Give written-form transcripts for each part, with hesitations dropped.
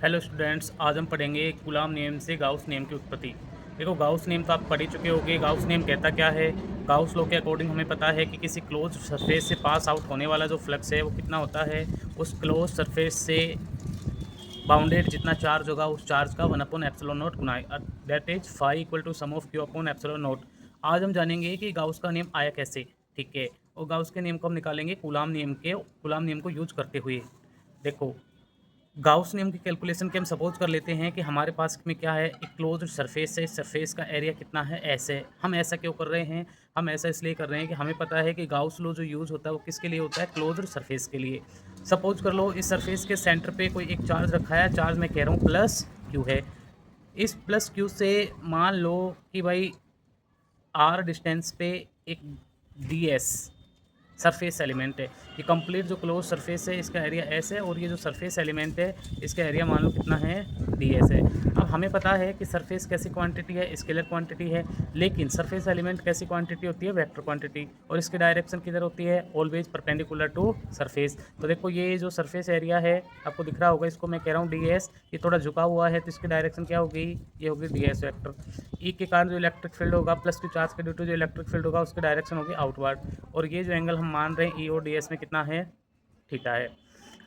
Hello students, आज हम पढ़ेंगे कूलाम नियम से गाउस नियम की उत्पत्ति। देखो, गाउस नियम तो आप पढ़ ही चुके होंगे। गाउस नियम कहता क्या है? गाउस लॉ के अकॉर्डिंग हमें पता है कि किसी क्लोज सरफेस से पास आउट होने वाला जो फ्लक्स है वो कितना होता है। उस क्लोज सरफेस से बाउंडेड जितना चार्ज होगा उस चार्ज का 1/एप्सिलॉन नॉट गुना that is phi equal to sum of q upon epsilon nought. आज हम जानेंगे कि गाउस का नियम आया कैसे। ठीक है, और गाउस के नियम को हम निकालेंगे कूलाम नियम को यूज करते हुए। देखो, गाउस नियम की कैलकुलेशन के हम सपोज कर लेते हैं कि हमारे पास में क्या है, एक क्लोज्ड सरफेस है। इस सरफेस का एरिया कितना है, ऐसे। हम ऐसा क्यों कर रहे हैं? हम ऐसा इसलिए कर रहे हैं कि हमें पता है कि गाउस लॉ जो यूज़ होता है वो किसके लिए होता है, क्लोज्ड सरफेस के लिए। सपोज कर लो इस सरफेस के सेंटर पे कोई एक चार्ज रखा है। चार्ज मैं कह रहा हूँ प्लस क्यू है। इस प्लस क्यू से मान लो कि भाई आर डिस्टेंस पे एक डी एस सरफेस एलिमेंट है। ये कंप्लीट जो क्लोज सरफेस है इसका एरिया एस है, और ये जो सरफेस एलिमेंट है इसका एरिया मान लो कितना है, डी एस है। अब हमें पता है कि सरफेस कैसी क्वांटिटी है, स्केलर क्वांटिटी है। लेकिन सरफेस एलिमेंट कैसी क्वांटिटी होती है, वेक्टर क्वांटिटी। और इसकी डायरेक्शन किधर होती है, ऑलवेज परपेंडिकुलर टू सरफेस। तो देखो, ये जो सरफेस एरिया है आपको दिख रहा होगा, इसको मैं कह रहा हूँ डी एस। ये थोड़ा झुका हुआ है तो इसकी डायरेक्शन क्या होगी, ये होगी डी एस वेक्टर। ई के कारण जो इलेक्ट्रिक फील्ड होगा, प्लस टू चार्ज के ड्यू टू जो इलेक्ट्रिक फील्ड होगा उसकी डायरेक्शन होगी आउटवर्ड। और ये जो एंगल हम मान रहे हैं ई और डी एस में कितना है, थीटा है।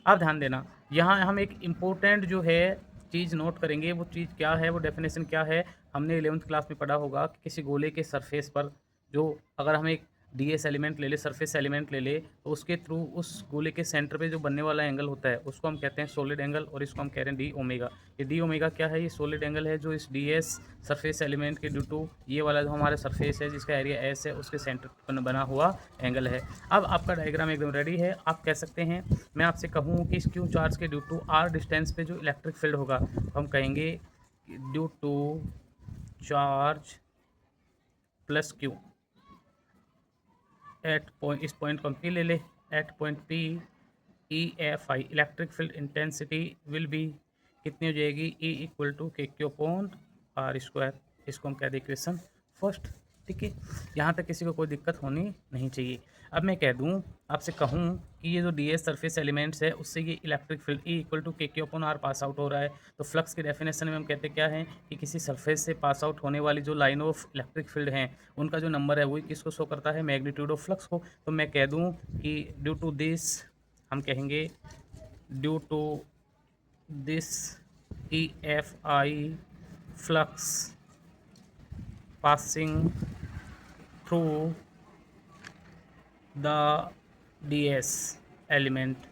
अब ध्यान देना, यहाँ हम एक इम्पोर्टेंट जो है चीज़ नोट करेंगे। वो चीज़ क्या है, वो डेफिनेशन क्या है? हमने 11th क्लास में पढ़ा होगा कि किसी गोले के सरफेस पर जो, अगर हम एक डी एस एलिमेंट ले ले, सरफेस एलिमेंट ले ले, तो उसके थ्रू उस गोले के सेंटर पे जो बनने वाला एंगल होता है उसको हम कहते हैं सॉलिड एंगल, और इसको हम कह रहे हैं डी ओमेगा। ये डी ओमेगा क्या है? ये सॉलिड एंगल है जो इस डी एस सरफेस एलिमेंट के ड्यू टू ये वाला जो हमारा सरफेस है जिसका एरिया एस है उसके सेंटर पर बना हुआ एंगल है। अब आपका डायग्राम एकदम रेडी है। आप कह सकते हैं, मैं आपसे कहूँ कि इस क्यू चार्ज के ड्यू टू आर डिस्टेंस पे जो इलेक्ट्रिक फील्ड होगा, तो हम कहेंगे due to charge plus Q at point, इस पॉइंट को हम पी ले ले, at point P E F I electric field intensity will be कितनी हो जाएगी, ई इक्वल टू के क्यू अपॉन आर स्क्वायर। इसको हम कह दें इक्वेशन फर्स्ट। ठीक है, यहाँ तक किसी को कोई दिक्कत होनी नहीं चाहिए। अब मैं कह दूँ, आपसे कहूँ कि ये जो डी एस सरफेस एलिमेंट्स है उससे ये electric field E equal to के Q upon r pass out हो रहा है। तो फ्लक्स की डेफिनेशन में हम कहते क्या है कि किसी सरफेस से पास आउट होने वाली जो लाइन ऑफ इलेक्ट्रिक फील्ड हैं उनका जो नंबर है वही किसको शो करता है, मैग्नीट्यूड ऑफ फ्लक्स को। तो मैं कह दूँ कि ड्यू टू दिस, हम कहेंगे due to this E F I flux passing through the D S element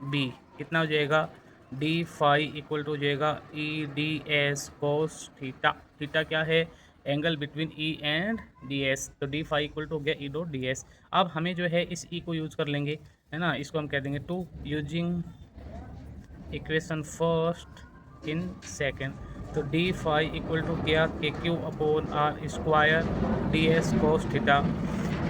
be कितना हो जाएगा, डी फाई इक्वल टू हो जाएगा E D S cos theta. Theta क्या है, angle between E and D S. तो डी फाई इक्वल टू हो गया ई डॉट डी एस। अब हमें जो है इस ई को यूज कर लेंगे, है ना। इसको हम कह देंगे to using equation first in second. तो डी फाई इक्वल टू क्या, K Q upon R square D S cos theta.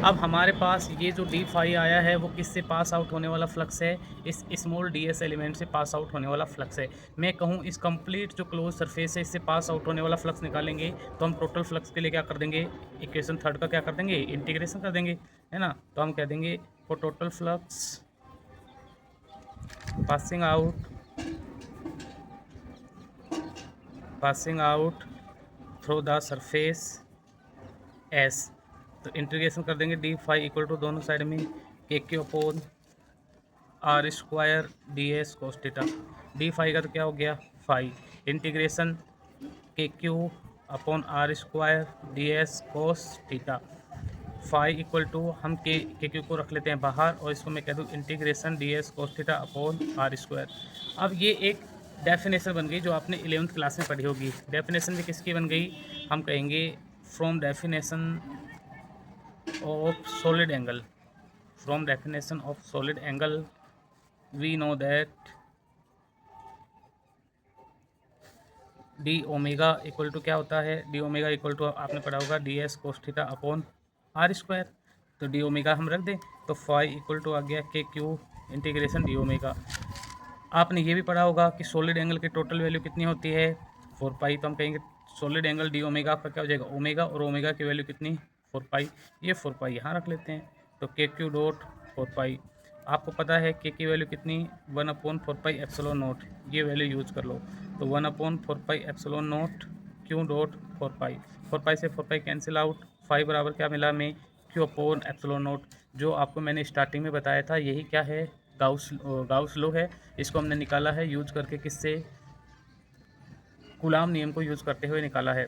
अब हमारे पास ये जो डी फाई आया है वो किससे पास आउट होने वाला फ्लक्स है, इस स्मॉल डी एस एलिमेंट से पास आउट होने वाला फ्लक्स है। मैं कहूँ इस कंप्लीट जो क्लोज सरफेस है इससे पास आउट होने वाला फ्लक्स निकालेंगे तो हम टोटल फ्लक्स के लिए क्या कर देंगे, इक्वेशन थर्ड का क्या कर देंगे, इंटीग्रेशन कर देंगे, है ना। तो हम कह देंगे for total flux passing out through the surface S. तो इंटीग्रेशन कर देंगे डी फाई इक्वल टू दोनों साइड में K Q upon R square D S cos theta. D phi का तो क्या हो गया, phi, integration K Q upon R square D S cos theta. Phi equal to हम के क्यू को रख लेते हैं बाहर, और इसको मैं कह दूँ integration D S cos theta upon R square. अब ये एक डेफिनेशन बन गई जो आपने 11th क्लास में पढ़ी होगी। डेफिनेशन भी किसकी बन गई, हम कहेंगे from definition of solid angle, from definition of solid angle we know that D omega equal to क्या होता है, डी ओमेगा इक्वल टू आपने पढ़ा होगा D S cos theta upon R square. तो डी ओमेगा हम रख दें तो फाई इक्वल टू आ गया के क्यू इंटीग्रेशन डी ओमेगा। आपने ये भी पढ़ा होगा कि सॉलिड एंगल की टोटल वैल्यू कितनी होती है, 4 पाई। तो हम कहेंगे सॉलिड एंगल डी ओमेगा आपका क्या हो जाएगा, ओमेगा, और ओमेगा की वैल्यू कितनी, 4 पाई। ये 4 पाई यहाँ रख लेते हैं। तो के क्यू डॉट 4 पाई आपको पता है के की वैल्यू कितनी 1/4πε0, ये वैल्यू यूज़ कर लो। तो 1/4πε0 क्यू डॉट 4 पाई, 4 पाई से 4 पाई कैंसिल आउट, 5 बराबर क्या मिला हमें Q/ε0। जो आपको मैंने स्टार्टिंग में बताया था यही क्या है, गाउस लॉ है। इसको हमने निकाला है यूज करके, किससे, कूलाम नियम को यूज़ करते हुए निकाला है।